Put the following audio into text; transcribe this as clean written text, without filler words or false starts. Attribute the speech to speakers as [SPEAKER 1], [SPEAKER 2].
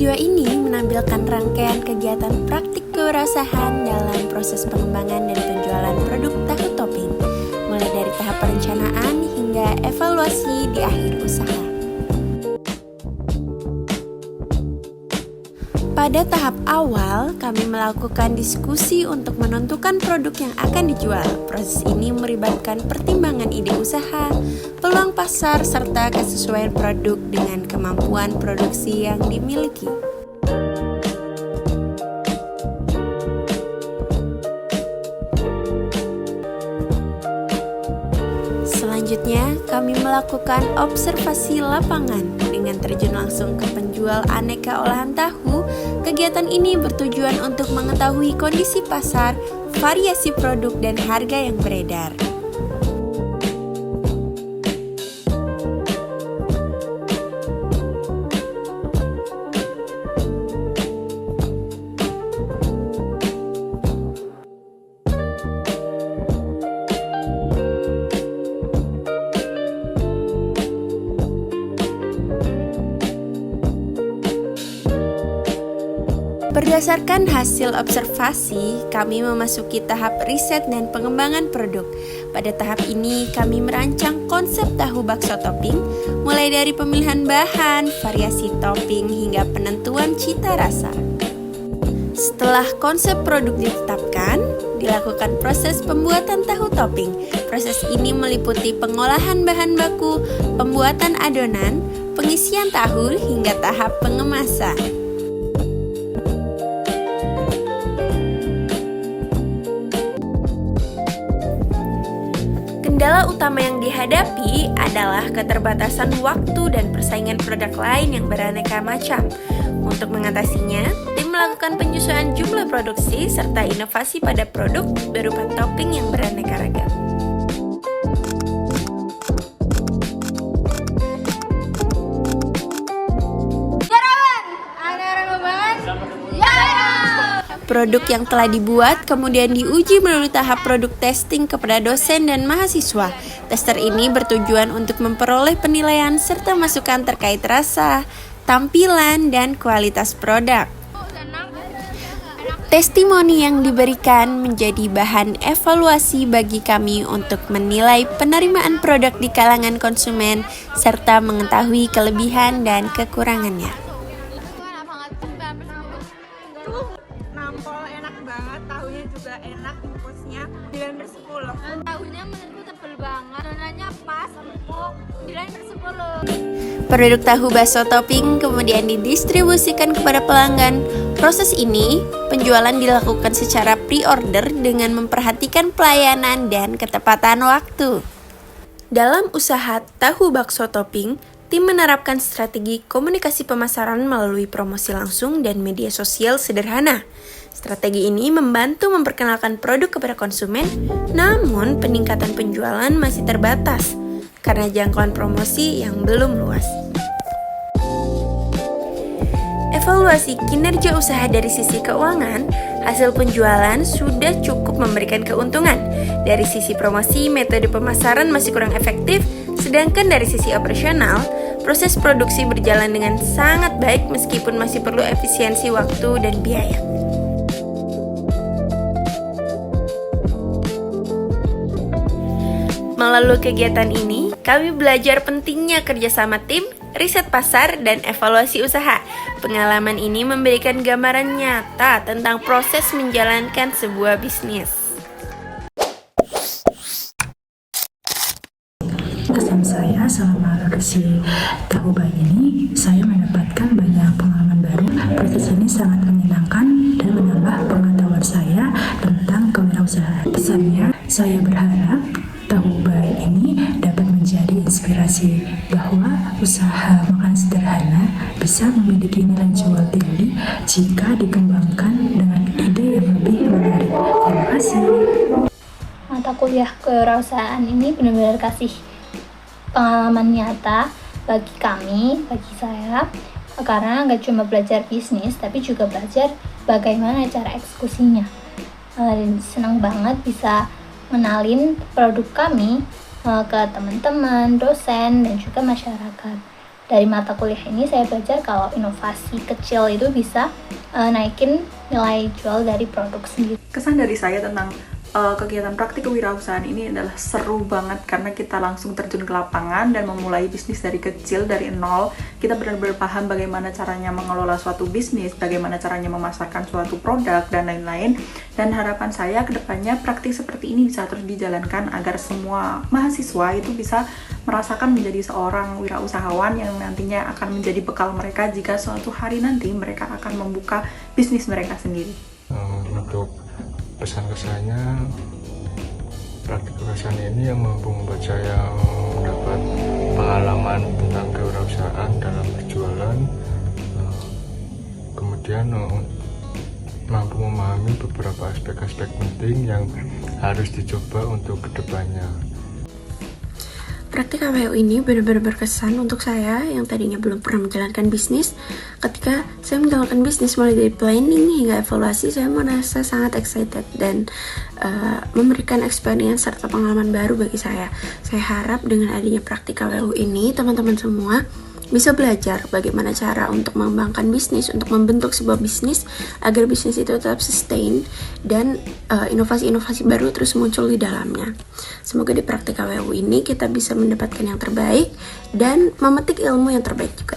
[SPEAKER 1] Video ini menampilkan rangkaian kegiatan praktik kewirausahaan dalam proses pengembangan dan penjualan produk tahu topping, mulai dari tahap perencanaan hingga evaluasi di akhir usaha. Pada tahap awal, kami melakukan diskusi untuk menentukan produk yang akan dijual. Proses ini melibatkan pertimbangan ide usaha, peluang pasar, serta kesesuaian produk dengan kemampuan produksi yang dimiliki. Selanjutnya, kami melakukan observasi lapangan dengan terjun langsung ke penjual aneka olahan tahu. Kegiatan ini bertujuan untuk mengetahui kondisi pasar, variasi produk, dan harga yang beredar. Berdasarkan hasil observasi, kami memasuki tahap riset dan pengembangan produk. Pada tahap ini, kami merancang konsep tahu bakso topping, mulai dari pemilihan bahan, variasi topping, hingga penentuan cita rasa. Setelah konsep produk ditetapkan, dilakukan proses pembuatan tahu topping. Proses ini meliputi pengolahan bahan baku, pembuatan adonan, pengisian tahu, hingga tahap pengemasan. Kendala utama yang dihadapi adalah keterbatasan waktu dan persaingan produk lain yang beraneka macam. Untuk mengatasinya, tim melakukan penyesuaian jumlah produksi serta inovasi pada produk berupa topping yang beraneka ragam. Produk yang telah dibuat kemudian diuji melalui tahap produk testing kepada dosen dan mahasiswa. Tester ini bertujuan untuk memperoleh penilaian serta masukan terkait rasa, tampilan, dan kualitas produk. Testimoni yang diberikan menjadi bahan evaluasi bagi kami untuk menilai penerimaan produk di kalangan konsumen serta mengetahui kelebihan dan kekurangannya.
[SPEAKER 2] Nampol enak banget, tahunya juga enak, bungkusnya 9/10.
[SPEAKER 3] Tahunya menurutku tebel banget, adonannya pas, empuk, 9/10.
[SPEAKER 1] Produk tahu bakso topping kemudian didistribusikan kepada pelanggan. Proses ini, penjualan dilakukan secara pre-order dengan memperhatikan pelayanan dan ketepatan waktu. Dalam usaha tahu bakso topping, tim menerapkan strategi komunikasi pemasaran melalui promosi langsung dan media sosial sederhana. Strategi ini membantu memperkenalkan produk kepada konsumen, namun peningkatan penjualan masih terbatas karena jangkauan promosi yang belum luas. Evaluasi kinerja usaha dari sisi keuangan, hasil penjualan sudah cukup memberikan keuntungan. Dari sisi promosi, metode pemasaran masih kurang efektif, sedangkan dari sisi operasional, proses produksi berjalan dengan sangat baik meskipun masih perlu efisiensi waktu dan biaya. Melalui kegiatan ini, kami belajar pentingnya kerjasama tim, riset pasar, dan evaluasi usaha. Pengalaman ini memberikan gambaran nyata tentang proses menjalankan sebuah bisnis.
[SPEAKER 4] Kesan saya selama produksi tahu bayi ini, saya mendapatkan banyak pengalaman baru. Proses ini sangat menyenangkan dan menambah pengetahuan saya tentang kewirausahaan. Pesannya, saya berharap tahu bayi ini dapat menjadi inspirasi bahwa usaha makan sederhana bisa memiliki nilai jual tinggi jika dikembangkan dengan ide yang lebih menarik. Terima kasih.
[SPEAKER 3] Mata kuliah kewirausahaan ini benar-benar kasih pengalaman nyata bagi kami, bagi saya, karena nggak cuma belajar bisnis, tapi juga belajar bagaimana cara eksekusinya. Senang banget bisa mengenalin produk kami ke teman-teman, dosen, dan juga masyarakat. Dari mata kuliah ini saya belajar kalau inovasi kecil itu bisa naikin nilai jual dari produk sendiri.
[SPEAKER 5] Kesan dari saya tentang kegiatan praktik kewirausahaan ini adalah seru banget karena kita langsung terjun ke lapangan dan memulai bisnis dari kecil, dari nol. Kita benar-benar paham bagaimana caranya mengelola suatu bisnis, bagaimana caranya memasarkan suatu produk, dan lain-lain. Dan harapan saya ke depannya praktik seperti ini bisa terus dijalankan agar semua mahasiswa itu bisa merasakan menjadi seorang wirausahawan yang nantinya akan menjadi bekal mereka jika suatu hari nanti mereka akan membuka bisnis mereka sendiri.
[SPEAKER 6] Untuk pesan-kesannya, praktik kewirausahaan ini yang mampu membuat saya mendapat pengalaman tentang kewirausahaan dalam berjualan, kemudian mampu memahami beberapa aspek-aspek penting yang harus dicoba untuk kedepannya.
[SPEAKER 1] Praktik KWU ini benar-benar berkesan untuk saya yang tadinya belum pernah menjalankan bisnis. Ketika saya menjalankan bisnis mulai dari planning hingga evaluasi, saya merasa sangat excited dan memberikan experience serta pengalaman baru bagi saya. Saya harap dengan adanya praktik KWU ini, teman-teman semua bisa belajar bagaimana cara untuk mengembangkan bisnis, untuk membentuk sebuah bisnis agar bisnis itu tetap sustain dan inovasi-inovasi baru terus muncul di dalamnya. Semoga di praktik KWU ini kita bisa mendapatkan yang terbaik dan memetik ilmu yang terbaik juga.